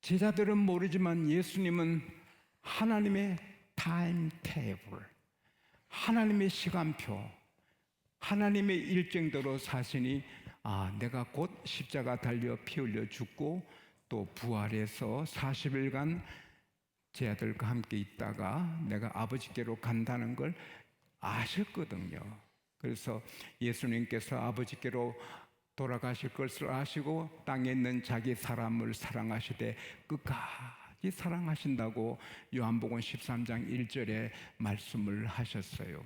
제자들은 모르지만 예수님은 하나님의 타임 테이블, 하나님의 시간표, 하나님의 일정대로 사시니 내가 곧 십자가 달려 피 흘려 죽고 또 부활해서 40일간 제 아들과 함께 있다가 내가 아버지께로 간다는 걸 아셨거든요. 그래서 예수님께서 아버지께로 돌아가실 것을 아시고 땅에 있는 자기 사람을 사랑하시되 끝까지 사랑하신다고 요한복음 13장 1절에 말씀을 하셨어요.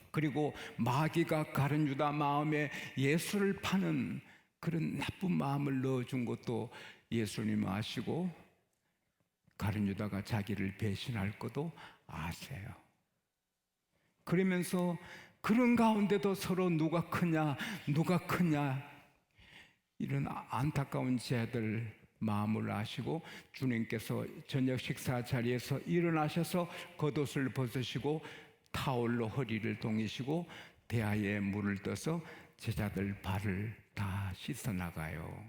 그리고 마귀가 가룟 유다 마음에 예수를 파는 그런 나쁜 마음을 넣어준 것도 예수님 아시고 가룟 유다가 자기를 배신할 것도 아세요. 그러면서 그런 가운데도 서로 누가 크냐 이런 안타까운 제들 마음을 아시고 주님께서 저녁 식사 자리에서 일어나셔서 겉옷을 벗으시고 타올로 허리를 동이시고 대야에 물을 떠서 제자들 발을 다 씻어 나가요.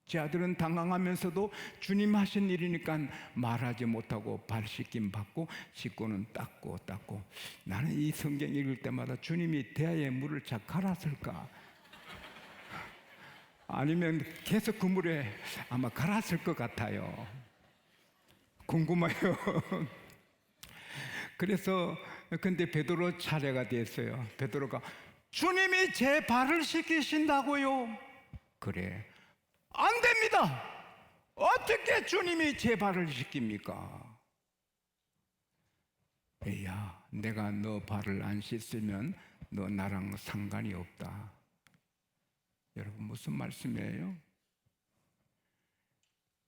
제자들은 당황하면서도 주님 하신 일이니까 말하지 못하고 발 씻김 받고 씻고는 닦고 나는 이 성경 읽을 때마다 주님이 대야에 물을 잘 갈았을까? 아니면 계속 그 물에 아마 갈았을 것 같아요. 궁금해요. 그래서 근데 베드로 차례가 됐어요. 베드로가 주님이 제 발을 씻기신다고요? 그래. 안 됩니다. 어떻게 주님이 제 발을 씻깁니까? 에이야, 내가 너 발을 안 씻으면 너 나랑 상관이 없다. 여러분 무슨 말씀이에요?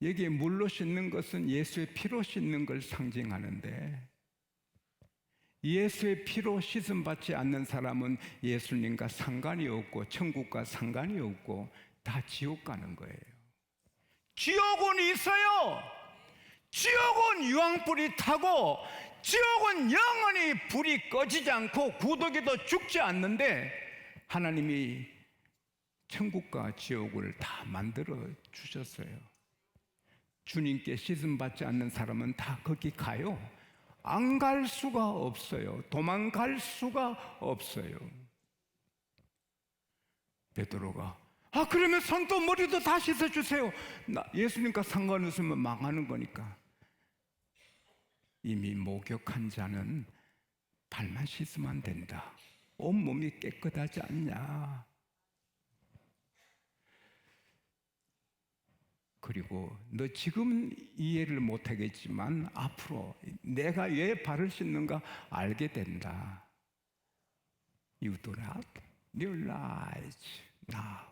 여기에 물로 씻는 것은 예수의 피로 씻는 걸 상징하는데 예수의 피로 씻음 받지 않는 사람은 예수님과 상관이 없고 천국과 상관이 없고 다 지옥 가는 거예요. 지옥은 있어요. 지옥은 유황불이 타고 지옥은 영원히 불이 꺼지지 않고 구더기도 죽지 않는데 하나님이 천국과 지옥을 다 만들어 주셨어요. 주님께 씻음 받지 않는 사람은 다 거기 가요. 안 갈 수가 없어요. 도망갈 수가 없어요. 베드로가 그러면 손도 머리도 다 씻어주세요. 예수님과 상관없으면 망하는 거니까. 이미 목욕한 자는 발만 씻으면 된다. 온몸이 깨끗하지 않냐. 그리고 너 지금은 이해를 못하겠지만 앞으로 내가 왜 발을 씻는가 알게 된다. You do not realize now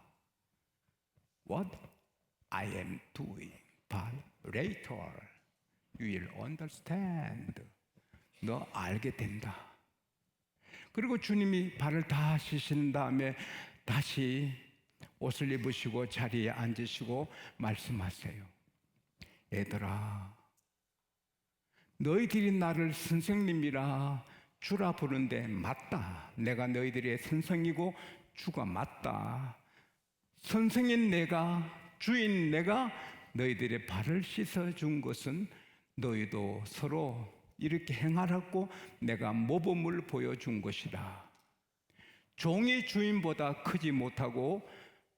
what I am doing, but later you will understand. 너 알게 된다. 그리고 주님이 발을 다 씻은 다음에 다시 옷을 입으시고 자리에 앉으시고 말씀하세요. 얘들아, 너희들이 나를 선생님이라 주라 부른데 맞다. 내가 너희들의 선생이고 주가 맞다. 선생인 내가, 주인 내가 너희들의 발을 씻어준 것은 너희도 서로 이렇게 행하라고 내가 모범을 보여준 것이다. 종이 주인보다 크지 못하고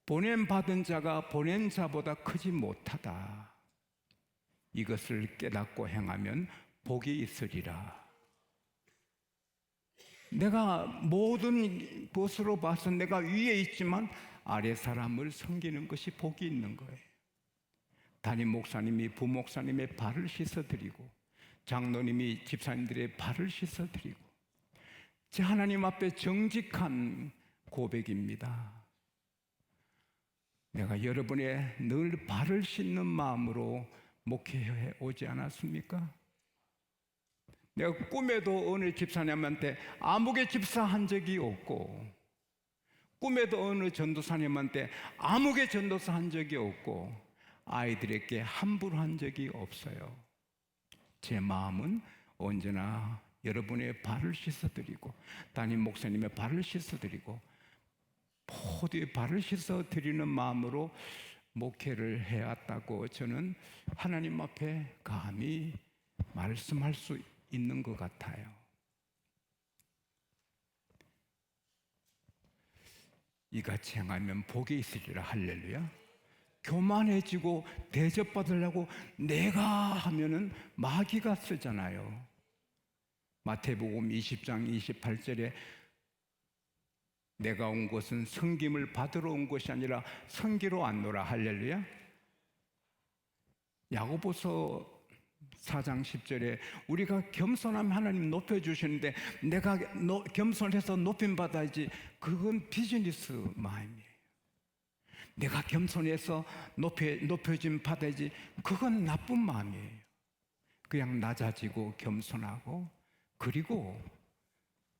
보냄받은 자가 보낸 자보다 크지 못하다. 이것을 깨닫고 행하면 복이 있으리라. 내가 모든 것으로 봐서 내가 위에 있지만 아래 사람을 섬기는 것이 복이 있는 거예요. 담임 목사님이 부목사님의 발을 씻어드리고 장로님이 집사님들의 발을 씻어드리고 제 하나님 앞에 정직한 고백입니다. 내가 여러분의 늘 발을 씻는 마음으로 목회해 오지 않았습니까? 내가 꿈에도 어느 집사님한테 아무개 집사 한 적이 없고 꿈에도 어느 전도사님한테 아무개 전도사 한 적이 없고 아이들에게 함부로 한 적이 없어요. 제 마음은 언제나 여러분의 발을 씻어드리고 담임 목사님의 발을 씻어드리고 모두의 발을 씻어드리는 마음으로 목회를 해왔다고 저는 하나님 앞에 감히 말씀할 수 있는 것 같아요. 이같이 행하면 복이 있으리라. 할렐루야. 교만해지고 대접받으려고 내가 하면은 마귀가 쓰잖아요. 마태복음 20장 28절에 내가 온 것은 섬김을 받으러 온 것이 아니라 섬기러 왔노라. 할렐루야. 야고보서 4장 10절에 우리가 겸손하면 하나님 높여주시는데 내가 겸손해서 높임받아야지, 그건 비즈니스 마음이에요. 내가 겸손해서 높여짐 받아야지, 그건 나쁜 마음이에요. 그냥 낮아지고 겸손하고, 그리고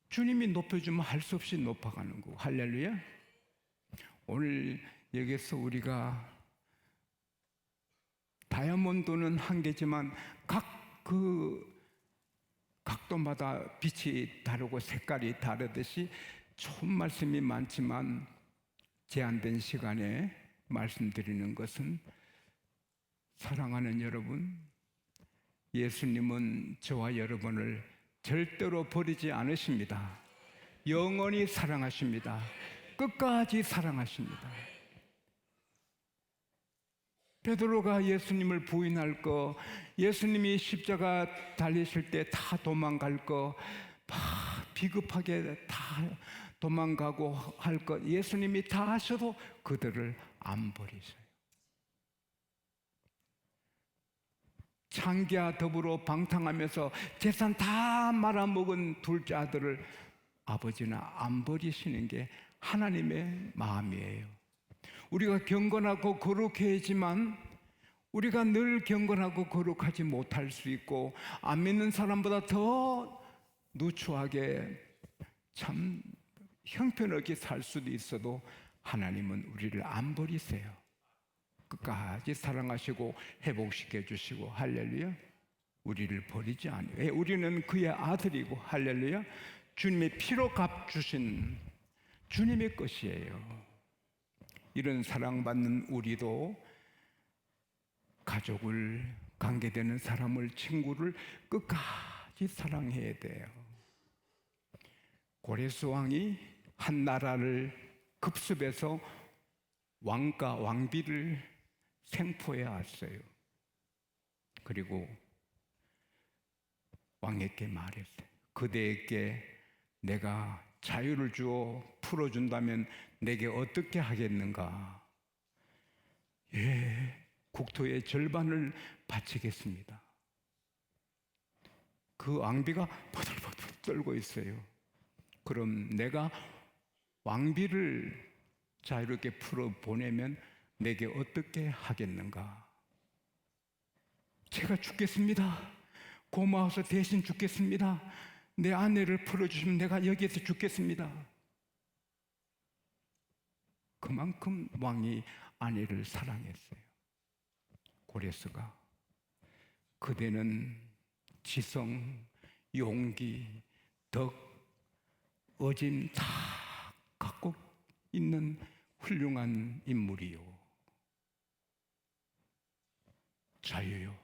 주님이 높여주면 할 수 없이 높아가는 거고. 할렐루야. 오늘 여기서 우리가 다이아몬드는 한 개지만 각도마다 빛이 다르고 색깔이 다르듯이 좋은 말씀이 많지만 제한된 시간에 말씀드리는 것은, 사랑하는 여러분, 예수님은 저와 여러분을 절대로 버리지 않으십니다. 영원히 사랑하십니다. 끝까지 사랑하십니다. 베드로가 예수님을 부인할 거, 예수님이 십자가 달리실 때 다 도망갈 거, 비겁하게 다 도망가고 할 것, 예수님이 다 하셔도 그들을 안 버리셔요. 창기와 더불어 방탕하면서 재산 다 말아먹은 둘째 아들을 아버지는 안 버리시는 게 하나님의 마음이에요. 우리가 경건하고 거룩해야지만 우리가 늘 경건하고 거룩하지 못할 수 있고, 안 믿는 사람보다 더 누추하게 참 형편없게 살 수도 있어도 하나님은 우리를 안 버리세요. 끝까지 사랑하시고 회복시켜 주시고. 할렐루야. 우리를 버리지 않아요. 우리는 그의 아들이고. 할렐루야. 주님의 피로 값주신 주님의 것이에요. 이런 사랑받는 우리도 가족을, 관계되는 사람을, 친구를 끝까지 사랑해야 돼요. 고레스 왕이 한 나라를 급습해서 왕가, 왕비를 생포해 왔어요. 그리고 왕에게 말했어요. 그대에게 내가 자유를 주어 풀어준다면 내게 어떻게 하겠는가? 예, 국토의 절반을 바치겠습니다. 그 왕비가 버들버들 떨고 있어요. 그럼 내가 왕비를 자유롭게 풀어 보내면 내게 어떻게 하겠는가? 제가 죽겠습니다. 고마워서 대신 죽겠습니다. 내 아내를 풀어주시면 내가 여기에서 죽겠습니다. 그만큼 왕이 아내를 사랑했어요. 고레스가. 그대는 지성, 용기, 덕, 어짐 다 갖고 있는 훌륭한 인물이요. 자유요.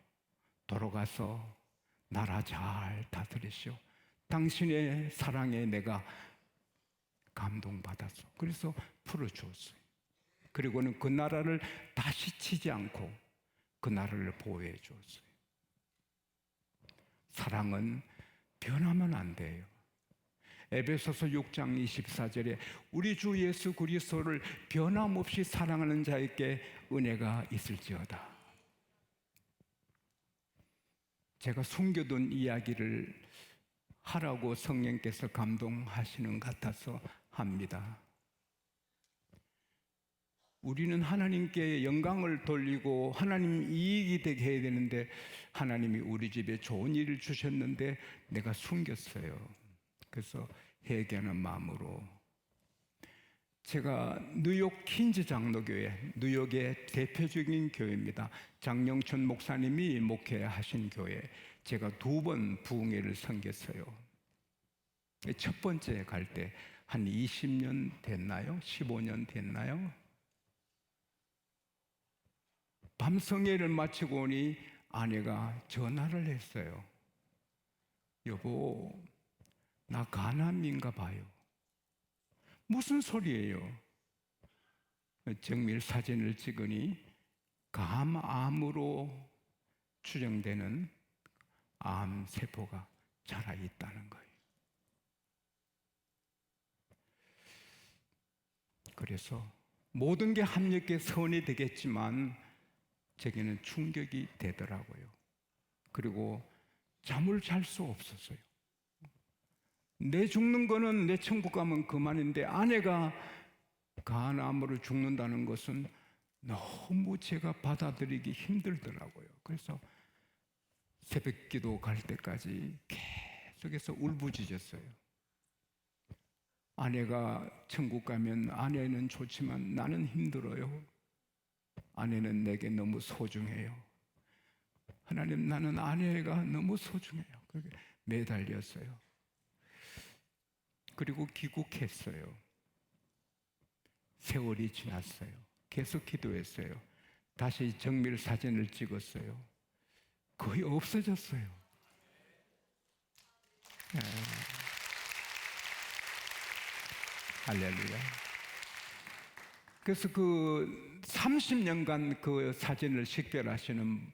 돌아가서 나라 잘 다스리시오. 당신의 사랑에 내가 감동받았어. 그래서 풀어주었어요. 그리고는 그 나라를 다시 치지 않고 그 나라를 보호해 주었어요. 사랑은 변하면 안 돼요. 에베소서 6장 24절에 우리 주 예수 그리스도를 변함없이 사랑하는 자에게 은혜가 있을지어다. 제가 숨겨둔 이야기를 하라고 성령께서 감동하시는 것 같아서 합니다. 우리는 하나님께 영광을 돌리고 하나님 이익이 되게 해야 되는데, 하나님이 우리 집에 좋은 일을 주셨는데 내가 숨겼어요. 그래서 회개하는 마음으로, 제가 뉴욕 퀸즈 장로교회, 뉴욕의 대표적인 교회입니다. 장영춘 목사님이 목회하신 교회, 제가 2번 부흥회를 섬겼어요. 첫 번째 갈 때 한 20년 됐나요? 15년 됐나요? 밤성회를 마치고 오니 아내가 전화를 했어요. 여보, 나 간암인가 봐요. 무슨 소리예요? 정밀 사진을 찍으니 감암으로 추정되는 암세포가 자라 있다는 거예요. 그래서 모든 게 합력해 선이 되겠지만 제게는 충격이 되더라고요. 그리고 잠을 잘 수 없었어요. 내 죽는 거는 내 천국 가면 그만인데 아내가 간암으로 죽는다는 것은 너무 제가 받아들이기 힘들더라고요. 그래서 새벽 기도 갈 때까지 계속해서 울부짖었어요. 아내가 천국 가면 아내는 좋지만 나는 힘들어요. 아내는 내게 너무 소중해요. 하나님, 나는 아내가 너무 소중해요. 그렇게 매달렸어요. 그리고 귀국했어요. 세월이 지났어요. 계속 기도했어요. 다시 정밀 사진을 찍었어요. 거의 없어졌어요. 네. 할렐루야. 그래서 그 30년간 그 사진을 식별하시는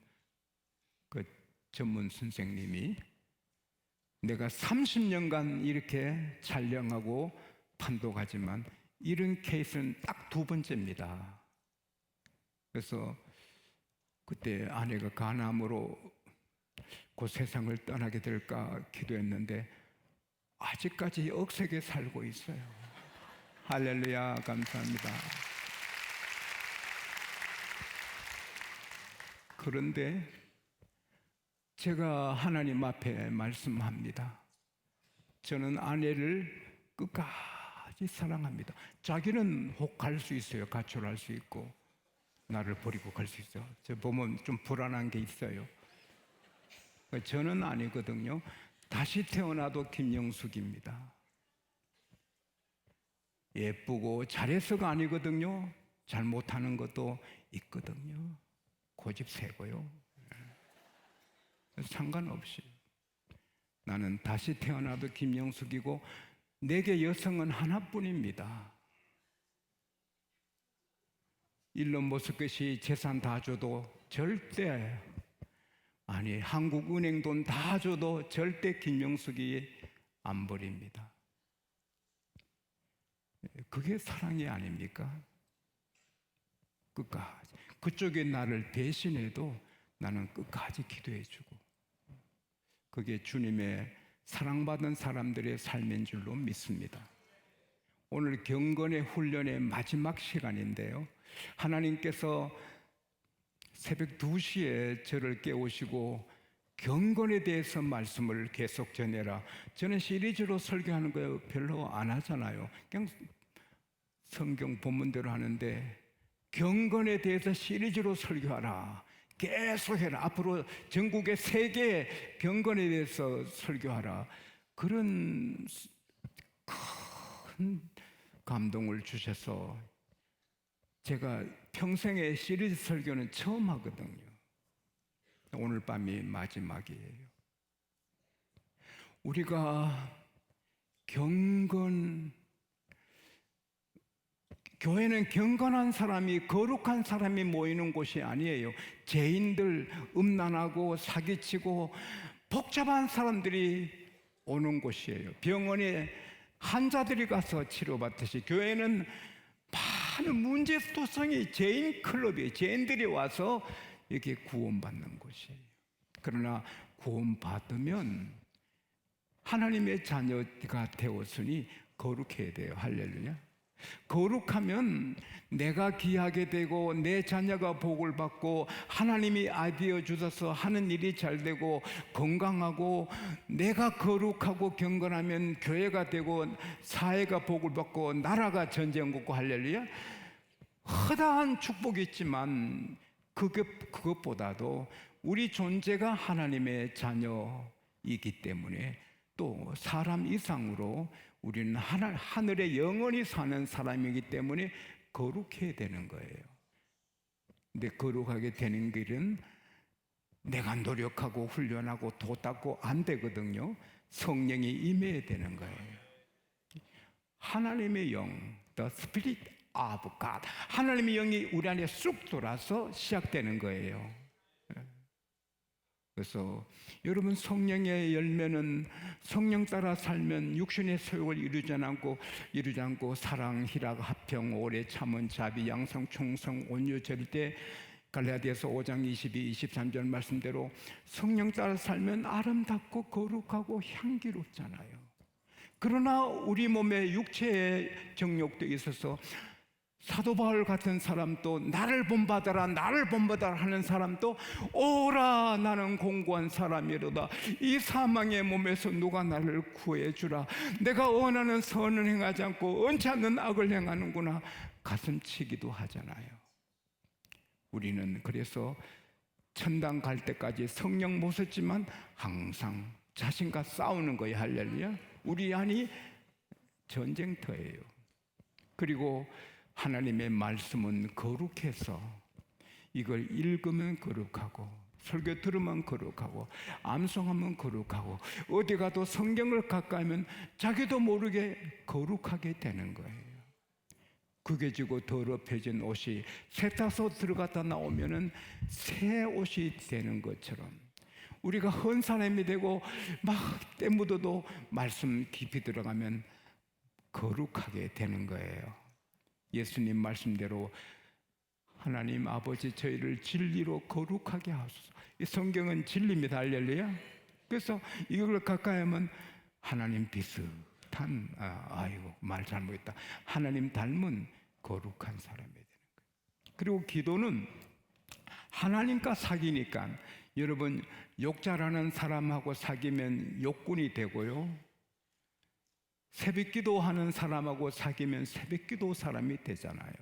그 전문 선생님이 내가 30년간 이렇게 촬영하고 판독하지만 이런 케이스는 딱 2번째입니다. 그래서 그때 아내가 간암으로 그 세상을 떠나게 될까 기도했는데 아직까지 억세게 살고 있어요. 할렐루야, 감사합니다. 그런데 제가 하나님 앞에 말씀합니다. 저는 아내를 끝까지 사랑합니다. 자기는 혹 갈 수 있어요. 가출할 수 있고 나를 버리고 갈 수 있어요. 저 보면 좀 불안한 게 있어요. 저는 아니거든요. 다시 태어나도 김영숙입니다. 예쁘고 잘해서가 아니거든요. 잘못하는 것도 있거든요. 고집 세고요. 상관없이 나는 다시 태어나도 김영숙이고 내게 여성은 하나뿐입니다. 일론 머스크시 재산 다 줘도 절대, 아니 한국은행 돈 다 줘도 절대 김영숙이 안 버립니다. 그게 사랑이 아닙니까? 끝까지 그쪽에 나를 배신해도 나는 끝까지 기도해주고, 그게 주님의 사랑받은 사람들의 삶인 줄로 믿습니다. 오늘 경건의 훈련의 마지막 시간인데요, 하나님께서 새벽 2시에 저를 깨우시고 경건에 대해서 말씀을 계속 전해라. 저는 시리즈로 설교하는 거 별로 안 하잖아요. 그냥 성경 본문대로 하는데 경건에 대해서 시리즈로 설교하라. 계속해라. 앞으로 전국의 세계 경건에 대해서 설교하라. 그런 큰 감동을 주셔서 제가 평생에 시리즈 설교는 처음 하거든요. 오늘 밤이 마지막이에요. 우리가 교회는 경건한 사람이, 거룩한 사람이 모이는 곳이 아니에요. 죄인들, 음란하고 사기치고 복잡한 사람들이 오는 곳이에요. 병원에 환자들이 가서 치료받듯이 교회는 많은 문제도성이 죄인 클럽이에요. 죄인들이 와서 이렇게 구원받는 곳이에요. 그러나 구원받으면 하나님의 자녀가 되었으니 거룩해야 돼요. 할렐루야. 거룩하면 내가 귀하게 되고 내 자녀가 복을 받고 하나님이 아이디어 주셔서 하는 일이 잘 되고 건강하고, 내가 거룩하고 경건하면 교회가 되고 사회가 복을 받고 나라가 전쟁하고. 할렐루야. 허다한 축복이 있지만 그것보다도 우리 존재가 하나님의 자녀이기 때문에 또 사람 이상으로 우리는 하늘에 영원히 사는 사람이기 때문에 거룩해야 되는 거예요. 근데 거룩하게 되는 길은 내가 노력하고 훈련하고 도 닦고 안 되거든요. 성령이 임해야 되는 거예요. 하나님의 영, the Spirit of God, 하나님의 영이 우리 안에 쑥 돌아서 시작되는 거예요. 그래서 여러분, 성령의 열매는 성령 따라 살면 육신의 소욕을 이루지 않고 사랑, 희락, 화평, 오래 참은, 자비, 양성, 충성, 온유, 절대, 갈라디아서 5장 22, 23절 말씀대로 성령 따라 살면 아름답고 거룩하고 향기롭잖아요. 그러나 우리 몸에 육체의 정욕도 있어서 사도 바울 같은 사람도 나를 본받아라 하는 사람도 오라 나는 공고한 사람이로다, 이 사망의 몸에서 누가 나를 구해주라, 내가 원하는 선을 행하지 않고 원치 않는 악을 행하는구나 가슴치기도 하잖아요. 우리는 그래서 천당 갈 때까지 성령 못 썼지만 항상 자신과 싸우는 거예요. 할렐루야. 우리 안이 전쟁터예요. 그리고 하나님의 말씀은 거룩해서 이걸 읽으면 거룩하고, 설교 들으면 거룩하고, 암송하면 거룩하고, 어디 가도 성경을 가까이 하면 자기도 모르게 거룩하게 되는 거예요. 구겨지고 더럽혀진 옷이 세탁소 들어갔다 나오면은 새 옷이 되는 것처럼 우리가 헌 사람이 되고 막 때 묻어도 말씀 깊이 들어가면 거룩하게 되는 거예요. 예수님 말씀대로 하나님 아버지 저희를 진리로 거룩하게 하소서. 이 성경은 진리입니다. 할렐루야. 그래서 이걸 가까이 하면 하나님 비슷한, 아이고 말 잘못했다, 하나님 닮은 거룩한 사람이 되는 거예요. 그리고 기도는 하나님과 사귀니까, 여러분 욕잘하는 사람하고 사귀면 욕군이 되고요, 새벽기도 하는 사람하고 사귀면 새벽기도 사람이 되잖아요.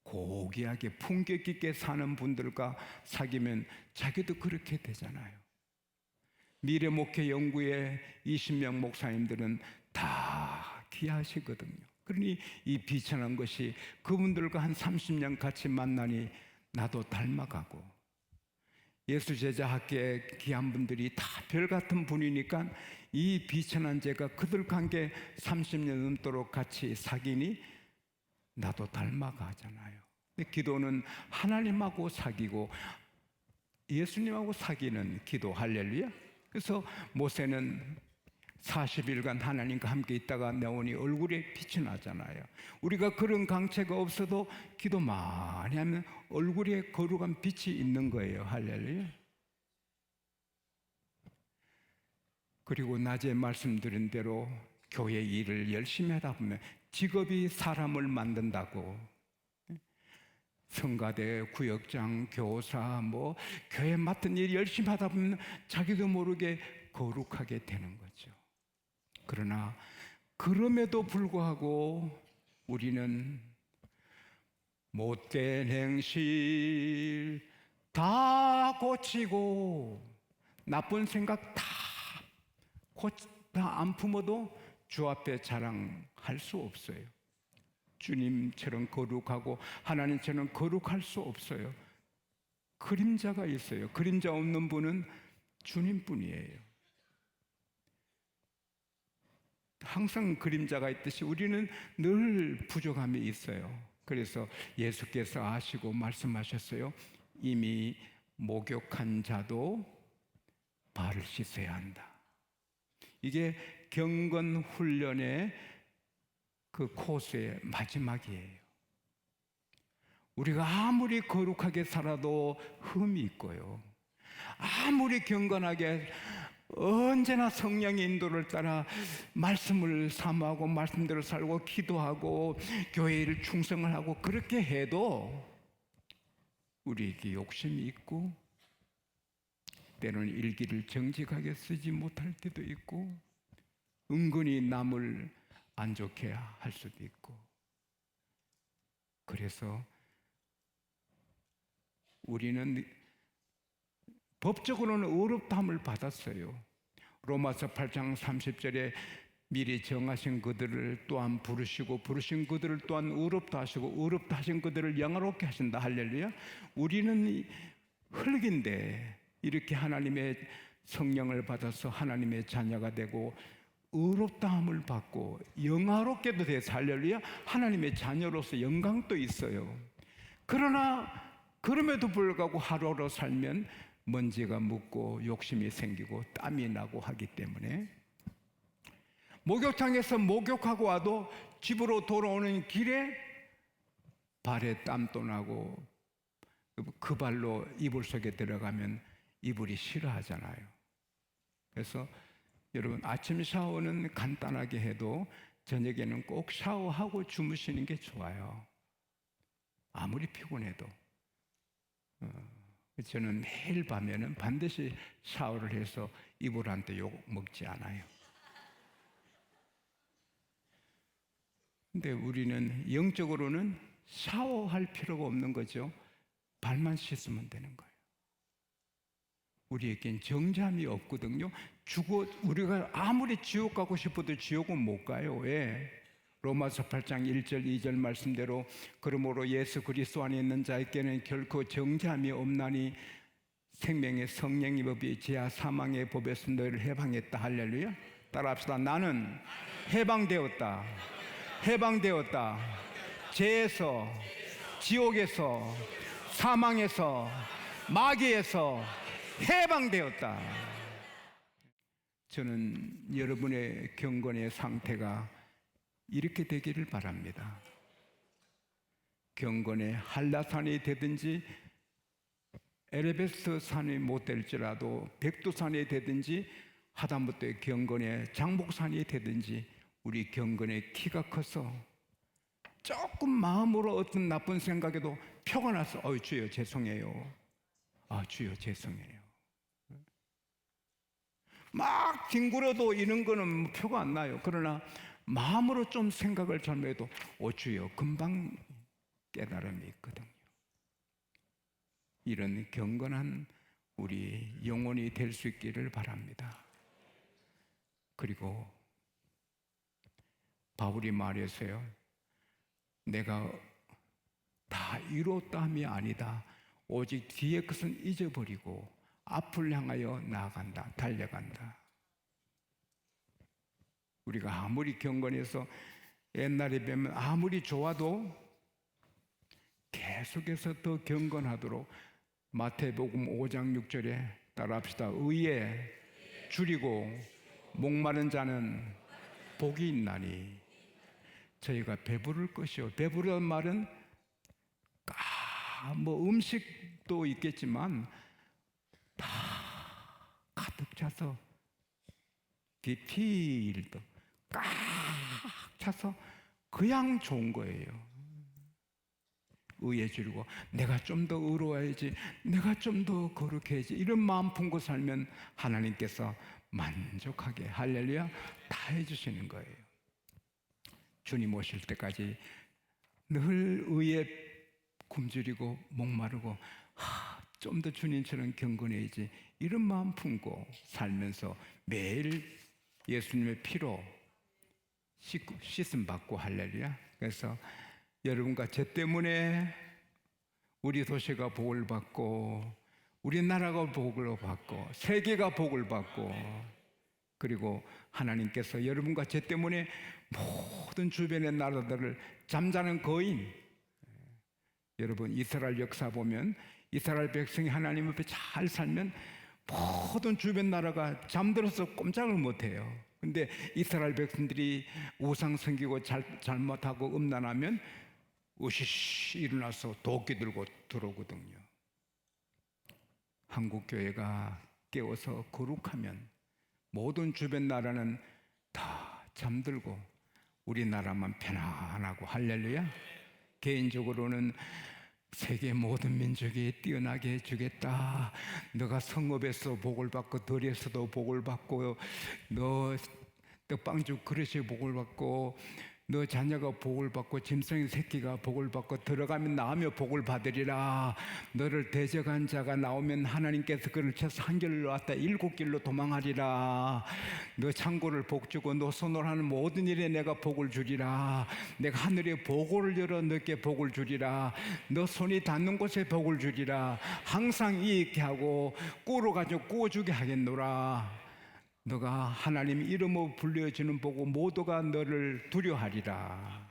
고귀하게 품격 있게 사는 분들과 사귀면 자기도 그렇게 되잖아요. 미래목회연구회 20명 목사님들은 다 귀하시거든요. 그러니 이 비천한 것이 그분들과 한 30년 같이 만나니 나도 닮아가고, 예수제자학교에 귀한 분들이 다 별같은 분이니까 이 비천한 제가 그들 관계 30년 넘도록 같이 사귀니 나도 닮아가잖아요. 근데 기도는 하나님하고 사귀고 예수님하고 사귀는 기도. 할렐루야. 그래서 모세는 40일간 하나님과 함께 있다가 나오니 얼굴에 빛이 나잖아요. 우리가 그런 강체가 없어도 기도 많이 하면 얼굴에 거룩한 빛이 있는 거예요. 할렐루야. 그리고 낮에 말씀드린 대로 교회 일을 열심히 하다 보면 직업이 사람을 만든다고, 성가대, 구역장, 교사, 교회 맡은 일 열심히 하다 보면 자기도 모르게 거룩하게 되는 거죠. 그러나 그럼에도 불구하고 우리는 못된 행실 다 고치고 나쁜 생각 다 안 품어도 주 앞에 자랑할 수 없어요. 주님처럼 거룩하고 하나님처럼 거룩할 수 없어요. 그림자가 있어요. 그림자 없는 분은 주님뿐이에요. 항상 그림자가 있듯이 우리는 늘 부족함이 있어요. 그래서 예수께서 아시고 말씀하셨어요. 이미 목욕한 자도 발을 씻어야 한다. 이게 경건 훈련의 그 코스의 마지막이에요. 우리가 아무리 거룩하게 살아도 흠이 있고요, 아무리 경건하게 언제나 성령의 인도를 따라 말씀을 사모하고 말씀대로 살고 기도하고 교회 일 충성을 하고 그렇게 해도 우리에게 욕심이 있고 때로는 일기를 정직하게 쓰지 못할 때도 있고 은근히 남을 안 좋게 할 수도 있고, 그래서 우리는 법적으로는 어렵다함을 받았어요. 로마서 8장 30절에 미리 정하신 그들을 또한 부르시고 부르신 그들을 또한 의롭다 하시고 의롭다 하신 그들을 영화롭게 하신다. 할렐루야. 우리는 흙인데 이렇게 하나님의 성령을 받아서 하나님의 자녀가 되고 의롭다함을 받고 영화롭게도 돼서 할렐루야. 하나님의 자녀로서 영광도 있어요. 그러나 그럼에도 불구하고 하루하루 살면 먼지가 묻고 욕심이 생기고 땀이 나고 하기 때문에 목욕탕에서 목욕하고 와도 집으로 돌아오는 길에 발에 땀도 나고 그 발로 이불 속에 들어가면 이불이 싫어하잖아요. 그래서 여러분 아침 샤워는 간단하게 해도 저녁에는 꼭 샤워하고 주무시는 게 좋아요. 아무리 피곤해도. 저는 매일 밤에는 반드시 샤워를 해서 이불한테 욕 먹지 않아요. 근데 우리는 영적으로는 샤워할 필요가 없는 거죠. 발만 씻으면 되는 거예요. 우리에겐 정잠이 없거든요. 우리가 아무리 지옥 가고 싶어도 지옥은 못 가요. 왜? 로마서 8장 1절 2절 말씀대로 그러므로 예수 그리스도 안에 있는 자에게는 결코 정잠이 없나니 생명의 성령의 법이 지하 사망의 법에서 너희를 해방했다. 할렐루야. 따라합시다. 나는 해방되었다. 해방되었다. 죄에서, 지옥에서, 사망에서, 마귀에서 해방되었다. 저는 여러분의 경건의 상태가 이렇게 되기를 바랍니다. 경건의 한라산이 되든지 에베레스트 산이 못 될지라도 백두산이 되든지 하다못해 경건의 장복산이 되든지 우리 경건의 키가 커서 조금 마음으로 어떤 나쁜 생각에도 표가 나서 주여 죄송해요. 주여 죄송해요. 막 뒹굴어도 이런 거는 표가 안 나요. 그러나 마음으로 좀 생각을 잘못해도 주여 금방 깨달음이 있거든요. 이런 경건한 우리 영혼이 될 수 있기를 바랍니다. 그리고 바울이 말했어요. 내가 다 이뤘다 함이 아니다. 오직 뒤에 것은 잊어버리고 앞을 향하여 나아간다. 달려간다. 우리가 아무리 경건해서 옛날에 뵈면 아무리 좋아도 계속해서 더 경건하도록 마태복음 5장 6절에 따라합시다. 의에 줄이고 목마른 자는 복이 있나니 저희가 배부를 것이요. 배부르다는 말은 음식도 있겠지만 다 가득 차서 깊이도 꽉 차서 그냥 좋은 거예요. 의에 줄이고 내가 좀 더 의로워야지, 내가 좀 더 거룩해야지, 이런 마음 품고 살면 하나님께서 만족하게 할렐루야 다 해주시는 거예요. 주님 오실 때까지 늘 의에 굶주리고 목마르고 좀 더 주님처럼 경건해야지 이런 마음 품고 살면서 매일 예수님의 피로 씻음 받고 할렐루야. 그래서 여러분과 저 때문에 우리 도시가 복을 받고 우리나라가 복을 받고 세계가 복을 받고 그리고 하나님께서 여러분과 저 때문에 모든 주변의 나라들을 잠자는 거인, 여러분 이스라엘 역사 보면 이스라엘 백성이 하나님 앞에 잘 살면 모든 주변 나라가 잠들어서 꼼짝을 못해요. 근데 이스라엘 백성들이 우상 섬기고 잘못하고 음란하면 으시시 일어나서 도끼 들고 들어오거든요. 한국 교회가 깨워서 거룩하면 모든 주변 나라는 다 잠들고 우리나라만 편안하고 할렐루야. 개인적으로는 세계 모든 민족이 뛰어나게 해주겠다. 너가 성읍에서 복을 받고 들에서도 복을 받고 너 떡방죽 그릇에 복을 받고 너 자녀가 복을 받고 짐승의 새끼가 복을 받고 들어가면 나오며 복을 받으리라. 너를 대적한 자가 나오면 하나님께서 그를 쳐서 한 길로 왔다 일곱 길로 도망하리라. 너 창고를 복 주고 너 손으로 하는 모든 일에 내가 복을 주리라. 내가 하늘의 보고를 열어 너께 복을 주리라. 너 손이 닿는 곳에 복을 주리라. 항상 이익게 하고 꿀을 가지고 구워주게 하겠노라. 너가 하나님 이름으로 불려지는 보고 모두가 너를 두려워하리라.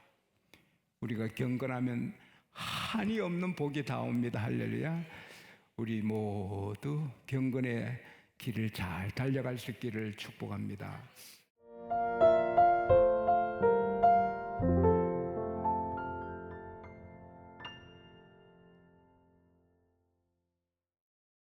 우리가 경건하면 한이 없는 복이 다옵니다. 할렐루야. 우리 모두 경건의 길을 잘 달려갈 수 있기를 축복합니다.